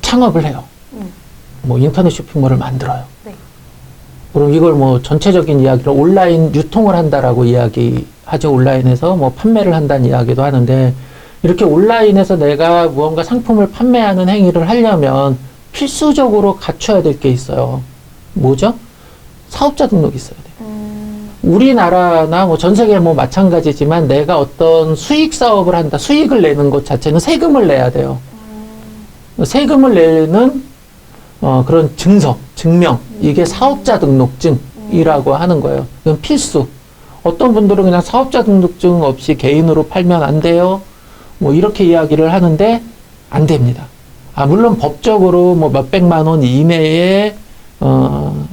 창업을 해요. 뭐 인터넷 쇼핑몰을 만들어요. 네. 그럼 이걸 뭐 전체적인 이야기를 온라인 유통을 한다라고 이야기하죠. 온라인에서 뭐 판매를 한다는 이야기도 하는데, 이렇게 온라인에서 내가 무언가 상품을 판매하는 행위를 하려면 필수적으로 갖춰야 될 게 있어요. 뭐죠? 사업자 등록이 있어야 돼요. 우리나라나 뭐 전 세계 뭐 마찬가지지만 내가 어떤 수익 사업을 한다, 수익을 내는 것 자체는 세금을 내야 돼요. 세금을 내는 그런 증서, 증명, 이게 사업자 등록증이라고 하는 거예요. 이건 필수. 어떤 분들은 그냥 사업자 등록증 없이 개인으로 팔면 안 돼요. 뭐 이렇게 이야기를 하는데 안 됩니다. 물론 법적으로 뭐 몇백만 원 이내에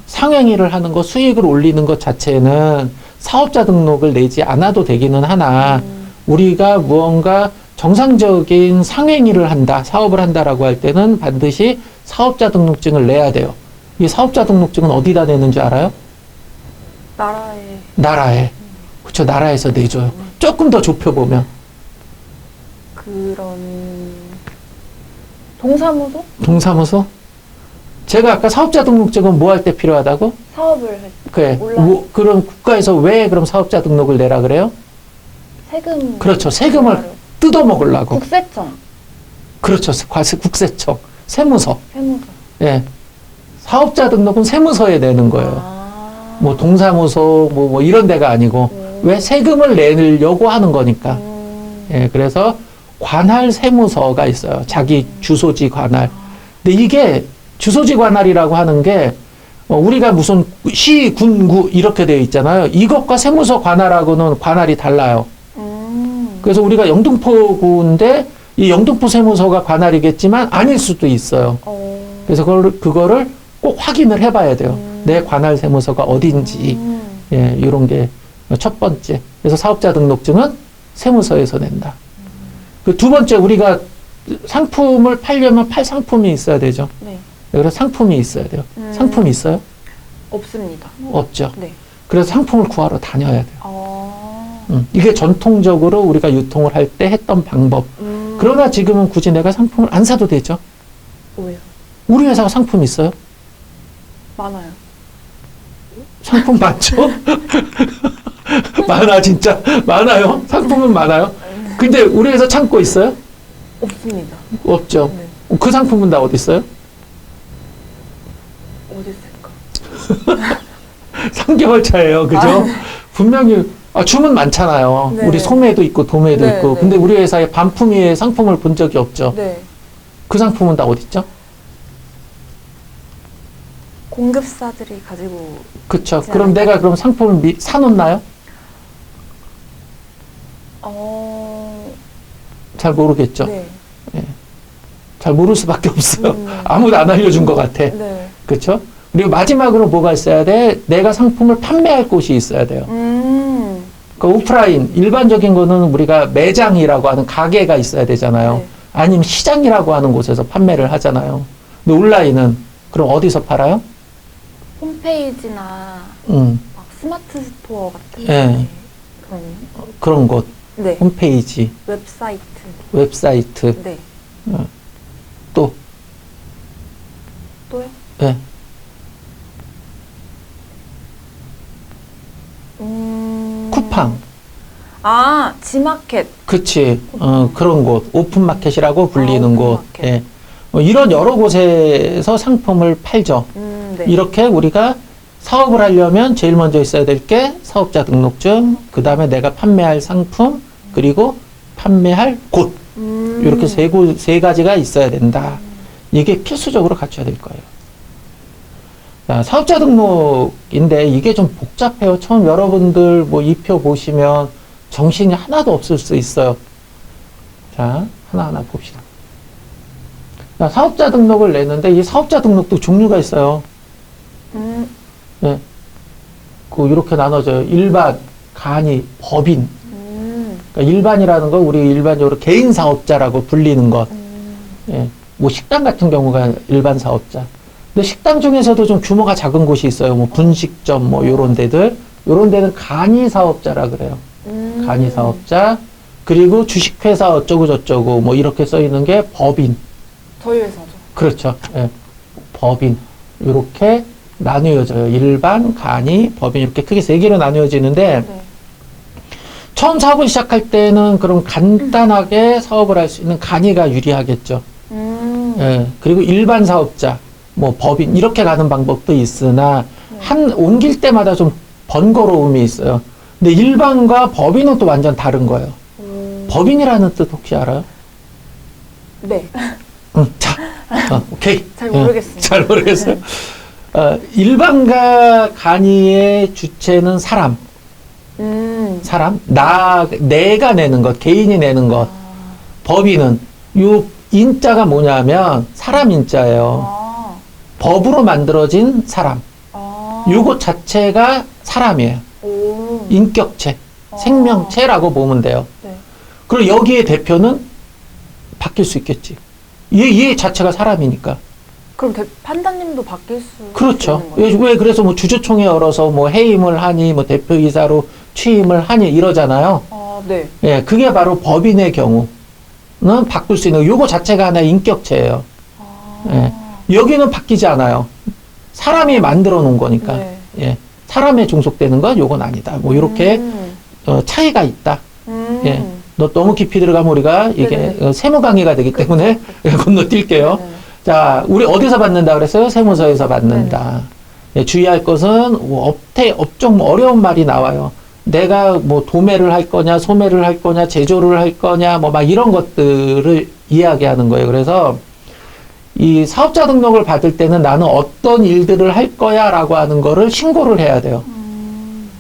상행위를 하는 것, 수익을 올리는 것 자체는 사업자 등록을 내지 않아도 되기는 하나, 우리가 무언가 정상적인 상행위를 한다, 사업을 한다라고 할 때는 반드시 사업자 등록증을 내야 돼요. 이 사업자 등록증은 어디다 내는 줄 알아요? 나라에. 그렇죠. 나라에서 내줘요. 조금 더 좁혀보면. 그런 동사무소? 동사무소? 제가 아까 사업자 등록증은 뭐 할 때 필요하다고? 사업을 할 때. 그래. 그럼 국가에서 왜 그럼 사업자 등록을 내라 그래요? 세금. 그렇죠. 세금을 뜯어먹으려고. 국세청. 그렇죠. 국세청. 세무서. 세무서. 예. 사업자 등록은 세무서에 내는 거예요. 뭐 동사무소 뭐 이런 데가 아니고 왜 세금을 내려고 하는 거니까. 예. 그래서 관할 세무서가 있어요. 자기 주소지 관할. 근데 이게 주소지 관할이라고 하는 게 우리가 무슨 시, 군, 구 이렇게 되어 있잖아요. 이것과 세무서 관할하고는 관할이 달라요. 그래서 우리가 영등포구인데 이 영등포 세무서가 관할이겠지만 아닐 수도 있어요. 그래서 그거를 꼭 확인을 해봐야 돼요. 내 관할 세무서가 어딘지. 예, 이런 게 첫 번째. 그래서 사업자 등록증은 세무서에서 낸다. 그 두 번째, 우리가 상품을 팔려면 팔 상품이 있어야 되죠. 네. 그래서 상품이 있어야 돼요. 상품이 있어요? 없습니다. 없죠. 네. 그래서 상품을 구하러 다녀야 돼요. 이게 전통적으로 우리가 유통을 할 때 했던 방법. 그러나 지금은 굳이 내가 상품을 안 사도 되죠. 왜요? 우리 회사가 상품 있어요? 많아요. 상품 많죠? 많아, 진짜. 많아요. 상품은 많아요. 근데 우리 회사 창고 있어요? 없습니다. 없죠. 네. 그 상품은 다 어디 있어요? 어디 있을까? 3개월 차예요. 그죠? 분명히 주문 많잖아요. 네. 우리 소매도 있고 도매도 네, 있고. 네. 근데 우리 회사에 반품위의 상품을 본 적이 없죠. 네. 그 상품은 다 어디 있죠? 공급사들이 가지고. 그쵸. 있지 그럼 않을까요? 내가 그럼 상품을 사놓나요? 잘 모르겠죠. 네. 잘 모를 수밖에 없어요. 네. 아무도 안 알려준 것 같아. 네. 그렇죠? 그리고 마지막으로 뭐가 있어야 돼? 내가 상품을 판매할 곳이 있어야 돼요. 그러니까 오프라인, 일반적인 거는 우리가 매장이라고 하는 가게가 있어야 되잖아요. 네. 아니면 시장이라고 하는 곳에서 판매를 하잖아요. 근데 온라인은 그럼 어디서 팔아요? 홈페이지나 막 스마트 스토어 같은 예. 그런 곳, 네. 홈페이지, 웹사이트, 네. 또, 또요? 예. 쿠팡. 지마켓. 그치. 그런 곳. 오픈마켓이라고 불리는 곳. 오픈마켓. 예. 이런 여러 곳에서 상품을 팔죠. 네. 이렇게 우리가 사업을 하려면 제일 먼저 있어야 될 게 사업자 등록증, 그 다음에 내가 판매할 상품, 그리고 판매할 곳. 이렇게 세 가지가 있어야 된다. 이게 필수적으로 갖춰야 될 거예요. 자, 사업자 등록인데 이게 좀 복잡해요. 처음 여러분들 뭐 이 표 보시면 정신이 하나도 없을 수 있어요. 자, 하나하나 봅시다. 자, 사업자 등록을 내는데 이 사업자 등록도 종류가 있어요. 네. 이렇게 나눠져요. 일반, 간이, 법인. 그러니까 일반이라는 건 우리 일반적으로 개인 사업자라고 불리는 것. 예. 뭐 식당 같은 경우가 일반 사업자. 근데 식당 중에서도 좀 규모가 작은 곳이 있어요. 뭐 분식점, 뭐 요런 데들. 요런 데는 간이 사업자라 그래요. 간이 사업자. 그리고 주식회사 어쩌고 저쩌고 뭐 이렇게 써 있는 게 법인. 저희 회사죠. 그렇죠. 예. 법인. 이렇게 나뉘어져요. 일반, 간이, 법인 이렇게 크게 세 개로 나뉘어지는데 네. 처음 사업을 시작할 때는 그럼 간단하게 사업을 할 수 있는 간이가 유리하겠죠. 예. 그리고 일반 사업자, 뭐 법인 이렇게 가는 방법도 있으나 한 옮길 때마다 좀 번거로움이 있어요. 근데 일반과 법인은 또 완전 다른 거예요. 법인이라는 뜻 혹시 알아요? 네. 자, 오케이. 잘 모르겠습니다. 잘 모르겠어요. 일반과 간이의 주체는 사람. 사람? 내가 내는 것, 개인이 내는 것. 법인은, 요 인자가 뭐냐면, 사람 인자예요. 아. 법으로 만들어진 사람. 아. 요것 자체가 사람이에요. 오. 인격체, 생명체라고 보면 돼요. 네. 그리고 여기에 대표는 바뀔 수 있겠지. 얘 자체가 사람이니까. 그럼 판단님도 바뀔 수 그렇죠. 있는 거예요? 왜 그래서 뭐 주주총회 열어서 뭐 해임을 하니, 뭐 대표이사로 취임을 하니 이러잖아요. 아, 네. 예, 그게 바로 법인의 경우는 바꿀 수 있는, 요거 자체가 하나의 인격체예요. 아. 예. 여기는 바뀌지 않아요. 사람이 만들어 놓은 거니까. 네. 예. 사람에 종속되는 건 요건 아니다. 뭐, 요렇게, 차이가 있다. 예. 너무 깊이 들어가면 우리가 이게 네네. 세무 강의가 되기 때문에 건너뛸게요. 네네. 자, 우리 어디서 받는다 그랬어요? 세무서에서 받는다. 예, 주의할 것은 업종 어려운 말이 나와요. 내가 뭐 도매를 할 거냐, 소매를 할 거냐, 제조를 할 거냐, 뭐 막 이런 것들을 이야기하는 거예요. 그래서 이 사업자 등록을 받을 때는 나는 어떤 일들을 할 거야라고 하는 거를 신고를 해야 돼요.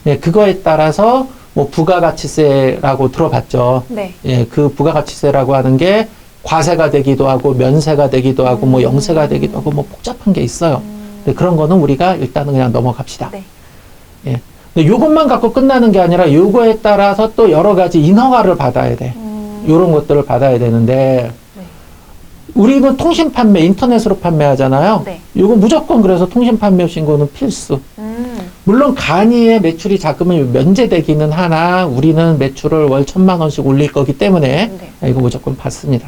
예, 그거에 따라서 뭐 부가가치세라고 들어봤죠. 네. 예, 그 부가가치세라고 하는 게 과세가 되기도 하고 면세가 되기도 하고 뭐 영세가 되기도 하고 뭐 복잡한 게 있어요. 근데 그런 거는 우리가 일단은 그냥 넘어갑시다. 네. 예. 근데 요것만 갖고 끝나는 게 아니라 요거에 따라서 또 여러 가지 인허가를 받아야 돼. 요런 것들을 받아야 되는데 네. 우리는 통신 판매, 인터넷으로 판매하잖아요. 네. 요건 무조건 그래서 통신 판매 신고는 필수. 물론 간이의 매출이 작으면 면제되기는 하나 우리는 매출을 월 1,000,000원씩 올릴 거기 때문에 네. 이거 무조건 받습니다.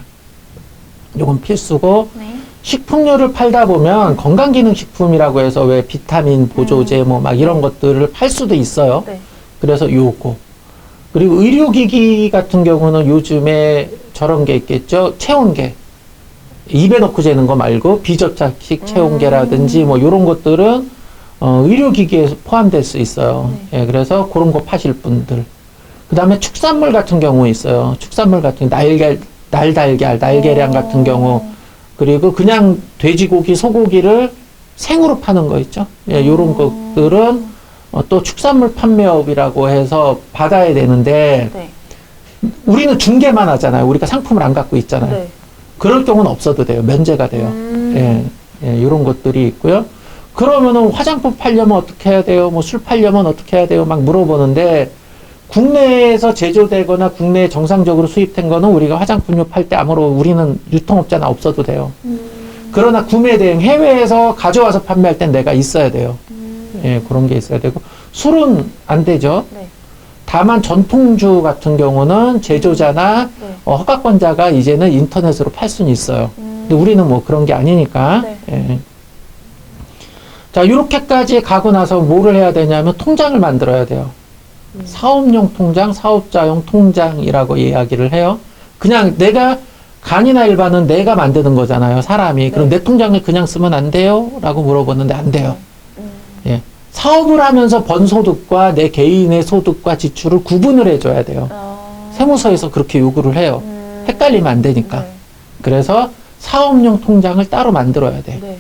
요건 필수고 네. 식품류를 팔다 보면 건강기능식품이라고 해서 왜 비타민 보조제 뭐 막 이런 것들을 팔 수도 있어요. 네. 그래서 요거. 그리고 의료기기 같은 경우는 요즘에 저런 게 있겠죠. 체온계. 입에 넣고 재는 거 말고 비접착식 체온계라든지 뭐 요런 것들은 의료기기에 포함될 수 있어요. 네. 예, 그래서 그런 거 파실 분들. 그 다음에 축산물 같은 경우 있어요. 축산물 같은 날달걀 같은 경우. 그리고 그냥 돼지고기, 소고기를 생으로 파는 거 있죠. 예, 요런 것들은 또 축산물 판매업이라고 해서 받아야 되는데 네. 우리는 중개만 하잖아요. 우리가 상품을 안 갖고 있잖아요. 네. 그럴 경우는 없어도 돼요. 면제가 돼요. 예, 예, 이런 것들이 있고요. 그러면은 화장품 팔려면 어떻게 해야 돼요? 뭐 술 팔려면 어떻게 해야 돼요? 막 물어보는데 국내에서 제조되거나 국내에 정상적으로 수입된 거는 우리가 화장품류 팔 때 아무로 우리는 유통업자나 없어도 돼요. 그러나 구매 대행 해외에서 가져와서 판매할 땐 내가 있어야 돼요. 예, 그런 게 있어야 되고 술은 안 되죠. 네. 다만 전통주 같은 경우는 제조자나 네. 허가권자가 이제는 인터넷으로 팔 수는 있어요. 근데 우리는 뭐 그런 게 아니니까. 네. 예. 자, 이렇게까지 가고 나서 뭐를 해야 되냐면 통장을 만들어야 돼요. 사업용 통장, 사업자용 통장이라고 이야기를 해요. 그냥 내가 간이나 일반은 내가 만드는 거잖아요, 사람이. 그럼 내 통장을 그냥 쓰면 안 돼요? 라고 물어보는데 안 돼요. 예. 사업을 하면서 번 소득과 내 개인의 소득과 지출을 구분을 해줘야 돼요. 세무서에서 그렇게 요구를 해요. 헷갈리면 안 되니까. 네. 그래서 사업용 통장을 따로 만들어야 돼. 네.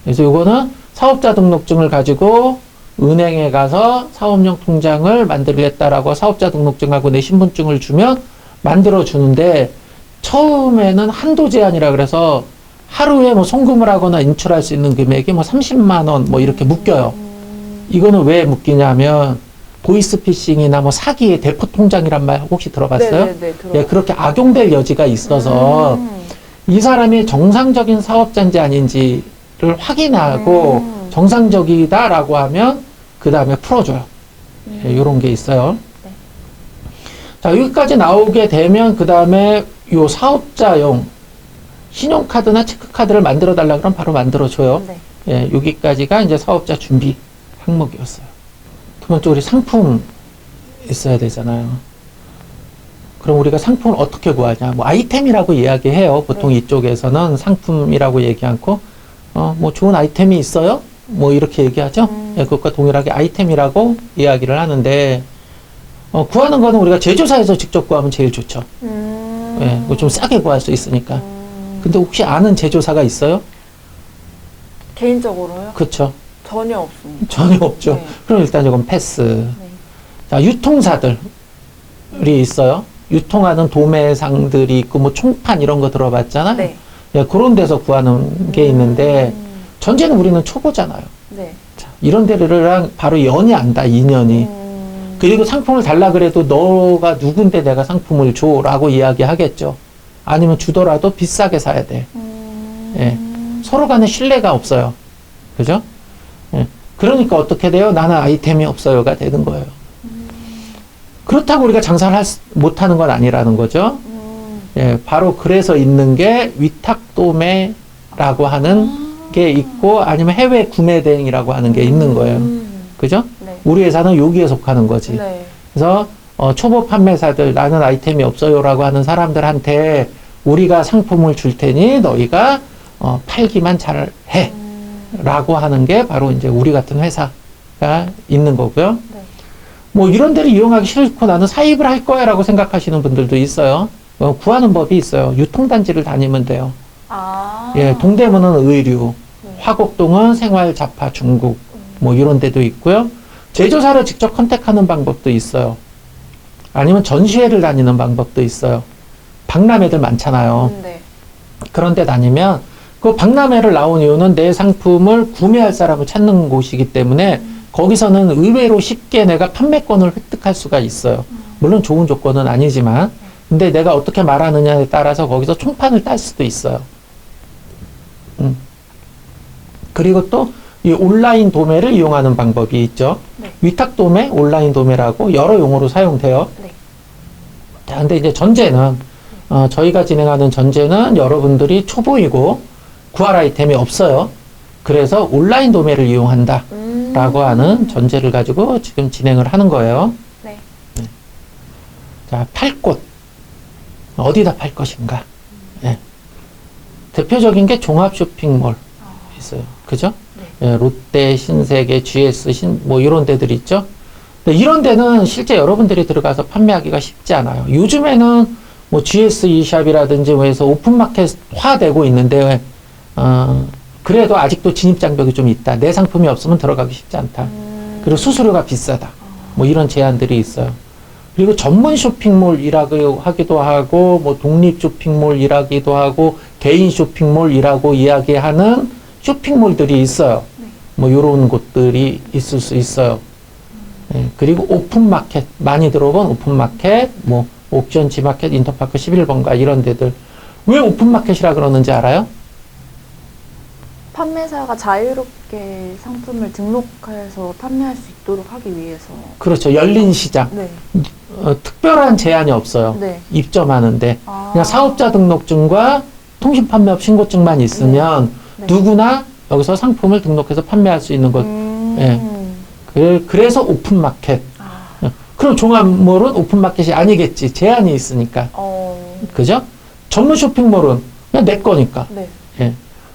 그래서 요거는 사업자 등록증을 가지고 은행에 가서 사업용 통장을 만들겠다라고 사업자 등록증하고 내 신분증을 주면 만들어 주는데 처음에는 한도 제한이라 그래서 하루에 뭐 송금을 하거나 인출할 수 있는 금액이 뭐 30만 원 뭐 이렇게 묶여요. 이거는 왜 묶이냐면 보이스피싱이나 뭐 사기의 대포 통장이란 말 혹시 들어봤어요? 네, 예, 그렇게 악용될 여지가 있어서 이 사람이 정상적인 사업자인지 아닌지를 확인하고 정상적이다라고 하면 그 다음에 풀어줘요. 예, 이런 게 있어요. 네. 자, 여기까지 나오게 되면 그 다음에 요 사업자용 신용카드나 체크카드를 만들어 달라 그러면 바로 만들어줘요. 네. 예, 여기까지가 이제 사업자 준비 항목이었어요. 두 번째, 우리 상품 있어야 되잖아요. 그럼 우리가 상품을 어떻게 구하냐? 뭐 아이템이라고 이야기해요. 보통 네. 이쪽에서는 상품이라고 얘기 않고, 뭐 좋은 아이템이 있어요? 뭐 이렇게 얘기하죠. 예, 그것과 동일하게 아이템이라고 이야기를 하는데, 구하는 거는 우리가 제조사에서 직접 구하면 제일 좋죠. 예, 뭐 좀 싸게 구할 수 있으니까. 근데 혹시 아는 제조사가 있어요? 개인적으로요? 그렇죠. 전혀 없습니다. 전혀 없죠. 네. 그럼 일단 이건 패스. 네. 자, 유통사들이 있어요. 유통하는 도매상들이 있고, 뭐 총판 이런 거 들어봤잖아요. 네. 예, 그런 데서 구하는 게 있는데, 전제는 우리는 초보잖아요. 네. 자, 이런 데랑 바로 연이 안다, 인연이. 그리고 상품을 달라 그래도 너가 누군데 내가 상품을 줘라고 이야기하겠죠. 아니면 주더라도 비싸게 사야 돼. 예. 서로 간에 신뢰가 없어요. 그죠? 예. 그러니까 어떻게 돼요? 나는 아이템이 없어요가 되는 거예요. 그렇다고 우리가 장사를 못하는 건 아니라는 거죠. 예, 바로 그래서 있는 게 위탁도매라고 하는 게 있고, 아니면 해외 구매 대행이라고 하는 게 있는 거예요. 그죠? 네. 우리 회사는 여기에 속하는 거지. 네. 그래서 초보 판매사들, 나는 아이템이 없어요라고 하는 사람들한테 우리가 상품을 줄 테니 너희가 팔기만 잘 해. 라고 하는 게 바로 이제 우리 같은 회사가 있는 거고요. 네. 뭐 이런 데를 이용하기 싫고 나는 사입을 할 거야 라고 생각하시는 분들도 있어요. 구하는 법이 있어요. 유통단지를 다니면 돼요. 아. 예, 동대문은 의류, 네. 화곡동은 생활 잡화 중국, 뭐 이런 데도 있고요. 제조사를 직접 컨택하는 방법도 있어요. 아니면 전시회를 다니는 방법도 있어요. 박람회들 많잖아요. 네. 그런 데 다니면 그 박람회를 나온 이유는 내 상품을 구매할 사람을 찾는 곳이기 때문에 거기서는 의외로 쉽게 내가 판매권을 획득할 수가 있어요. 물론 좋은 조건은 아니지만, 근데 내가 어떻게 말하느냐에 따라서 거기서 총판을 딸 수도 있어요. 그리고 또 이 온라인 도매를 이용하는 방법이 있죠. 네. 위탁 도매, 온라인 도매라고 여러 용어로 사용돼요. 네. 자, 근데 이제 전제는 저희가 진행하는 전제는 여러분들이 초보이고 구할 아이템이 없어요. 그래서 온라인 도매를 이용한다 라고 하는 전제를 가지고 지금 진행을 하는 거예요. 네. 자, 팔 곳. 어디다 팔 것인가? 예. 대표적인 게 종합 쇼핑몰 있어요. 그죠? 예, 롯데, 신세계, GS, 뭐 이런 데들이 있죠. 근데 이런 데는 실제 여러분들이 들어가서 판매하기가 쉽지 않아요. 요즘에는 뭐 GS e샵이라든지 해서 오픈마켓화되고 있는데, 그래도 아직도 진입장벽이 좀 있다. 내 상품이 없으면 들어가기 쉽지 않다. 그리고 수수료가 비싸다. 뭐 이런 제한들이 있어요. 그리고 전문 쇼핑몰이라고 하기도 하고, 뭐 독립 쇼핑몰이라기도 하고, 개인 쇼핑몰이라고 이야기하는 쇼핑몰들이 있어요. 뭐 이런 곳들이 있을 수 있어요. 예, 그리고 오픈마켓, 많이 들어본 오픈마켓, 뭐 옥션, 지마켓, 인터파크 11번가 이런 데들. 왜 오픈마켓이라 그러는지 알아요? 판매사가 자유롭게 상품을 등록해서 판매할 수 있도록 하기 위해서. 그렇죠. 열린 시장. 네. 특별한 제한이 없어요. 네. 입점하는데. 아. 그냥 사업자 등록증과 통신판매업 신고증만 있으면 네. 누구나 여기서 상품을 등록해서 판매할 수 있는 것. 예. 그래서 오픈마켓. 아. 그럼 종합몰은 오픈마켓이 아니겠지. 제한이 있으니까. 그죠? 전문 쇼핑몰은 그냥 내 거니까. 네. 예.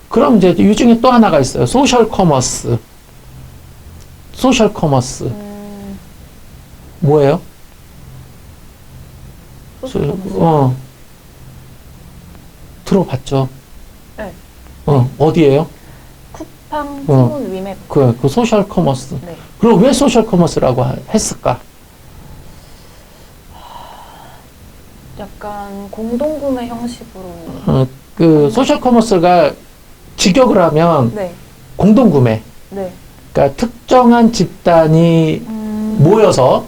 그럼 이제 이 중에 또 하나가 있어요. 소셜 커머스. 소셜 커머스. 뭐예요? 들어봤죠? 네. 어디예요? 쿠팡, 티몬, 위메. 그 소셜 커머스. 네. 그럼 왜 소셜 커머스라고 했을까? 약간 공동구매 형식으로. 소셜 커머스가 직역을 하면 네. 공동구매. 네. 그러니까 특정한 집단이 모여서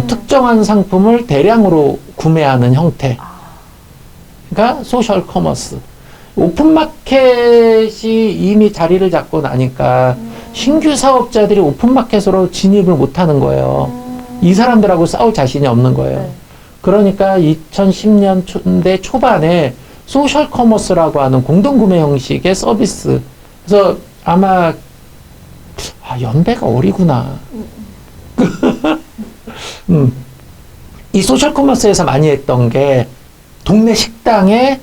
특정한 상품을 대량으로 구매하는 형태. 그러니까 소셜 커머스. 오픈마켓이 이미 자리를 잡고 나니까 신규 사업자들이 오픈마켓으로 진입을 못하는 거예요. 이 사람들하고 싸울 자신이 없는 거예요. 네. 그러니까 2010년대 초반에 소셜 커머스라고 하는 공동구매 형식의 서비스. 그래서 아마 연배가 어리구나. 이 소셜 커머스에서 많이 했던 게 동네 식당에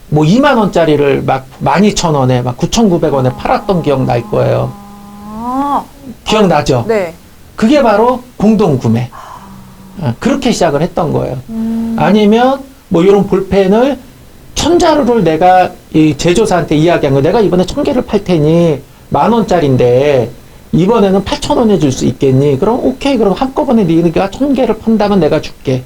뭐 2만 원짜리를 막 12,000원에 막 9,900원에 팔았던 기억 날 거예요. 기억나죠? 네. 그게 바로 공동구매. 그렇게 시작을 했던 거예요. 아니면 뭐 이런 볼펜을 1000자루를 내가 이 제조사한테 이야기한 거, 내가 이번에 1000개를 팔 테니 10,000원짜리인데 이번에는 8,000원에 줄 수 있겠니? 그럼 오케이. 그럼 한꺼번에 네가 1000개를 판다면 내가 줄게.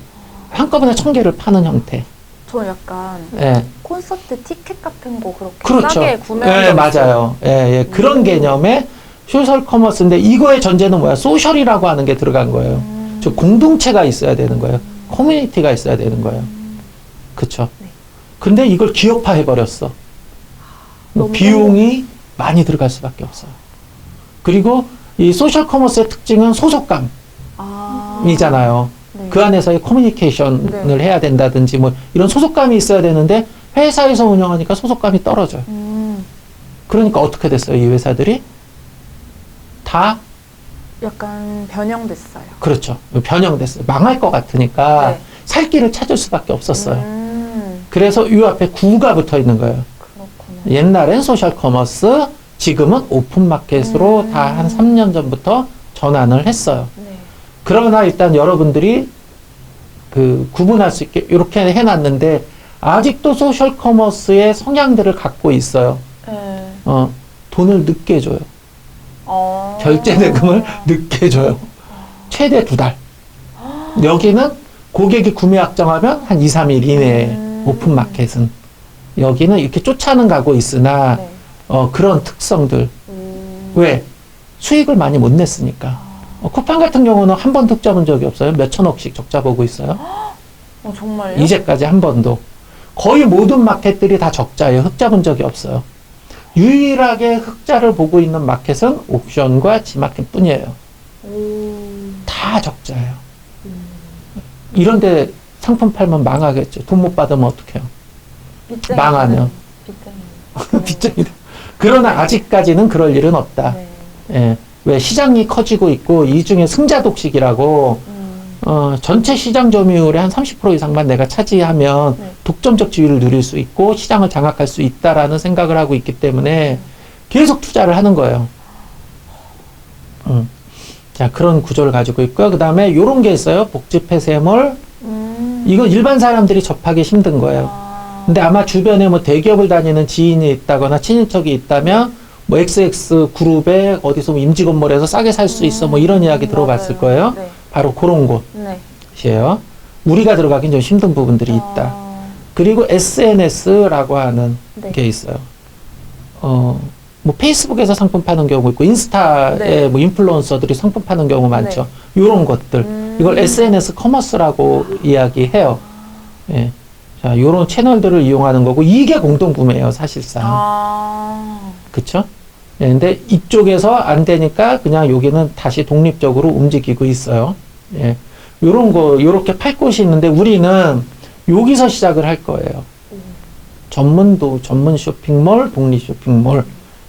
한꺼번에 1000개를 파는 형태. 저 약간 예. 콘서트 티켓 같은 거 그렇게 그렇죠. 싸게 구매한 적 맞아요. 예. 그런 개념의 소셜 커머스인데 이거의 전제는 뭐야? 소셜이라고 하는 게 들어간 거예요. 즉 공동체가 있어야 되는 거예요. 커뮤니티가 있어야 되는 거예요. 그쵸? 네. 근데 이걸 기업화해 버렸어. 비용이 많이 들어갈 수밖에 없어요. 그리고 이 소셜 커머스의 특징은 소속감이잖아요. 네. 그 안에서의 커뮤니케이션을 네. 해야 된다든지 뭐 이런 소속감이 있어야 되는데 회사에서 운영하니까 소속감이 떨어져요. 그러니까 어떻게 됐어요? 이 회사들이 다 약간 변형됐어요. 그렇죠. 변형됐어요. 망할 것 같으니까 네. 살 길을 찾을 수밖에 없었어요. 그래서 이 앞에 구가 붙어 있는 거예요. 그렇구나. 옛날엔 소셜 커머스, 지금은 오픈 마켓으로 다 한 3년 전부터 전환을 했어요. 네. 그러나 일단 여러분들이 구분할 수 있게 이렇게 해놨는데 아직도 소셜 커머스의 성향들을 갖고 있어요. 네. 돈을 늦게 줘요. 결제 대금을 늦게 줘요. 최대 2달. 여기는 고객이 구매 확정하면 한 2, 3일 이내에 오픈 마켓은. 여기는 이렇게 쫓아는 가고 있으나 네. 그런 특성들. 왜? 수익을 많이 못 냈으니까. 쿠팡 같은 경우는 한 번도 흑자 본 적이 없어요. 몇 천억씩 적자 보고 있어요. 정말요? 이제까지 한 번도. 거의 모든 마켓들이 다 적자예요. 흑자 본 적이 없어요. 유일하게 흑자를 보고 있는 마켓은 옥션과 지마켓 뿐이에요. 다 적자예요. 이런데 상품 팔면 망하겠죠. 돈 못 받으면 어떡해요? 망하면. 빚쟁이다. 그러나 아직까지는 그럴 일은 없다. 네. 예. 왜 시장이 커지고 있고 이 중에 승자 독식이라고 전체 시장 점유율의 한 30% 이상만 내가 차지하면 네. 독점적 지위를 누릴 수 있고 시장을 장악할 수 있다라는 생각을 하고 있기 때문에 계속 투자를 하는 거예요. 자, 그런 구조를 가지고 있고요. 그 다음에 요런 게 있어요. 복지 폐쇄물. 이거 일반 사람들이 접하기 힘든 거예요. 근데 아마 주변에 뭐 대기업을 다니는 지인이 있다거나 친인척이 있다면 뭐 XX 그룹에 어디서 뭐 임직 건물에서 싸게 살 수 있어 뭐 이런 이야기 들어봤을 거예요. 네. 바로 그런 네. 곳이에요. 우리가 들어가긴 좀 힘든 부분들이 있다. 그리고 SNS라고 하는 네. 게 있어요. 뭐 페이스북에서 상품 파는 경우 있고 인스타에 네. 뭐 인플루언서들이 상품 파는 경우 많죠. 이런 것들. 이걸 SNS 커머스라고 이야기해요. 예. 자, 요런 채널들을 이용하는 거고 이게 공동구매예요, 사실상. 그쵸? 예, 근데 이쪽에서 안 되니까 그냥 여기는 다시 독립적으로 움직이고 있어요. 예. 요렇게 팔 곳이 있는데 우리는 여기서 시작을 할 거예요. 전문 쇼핑몰, 독립 쇼핑몰.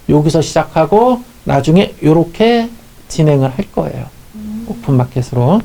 여기서 시작하고 나중에 요렇게 진행을 할 거예요. 오픈마켓으로.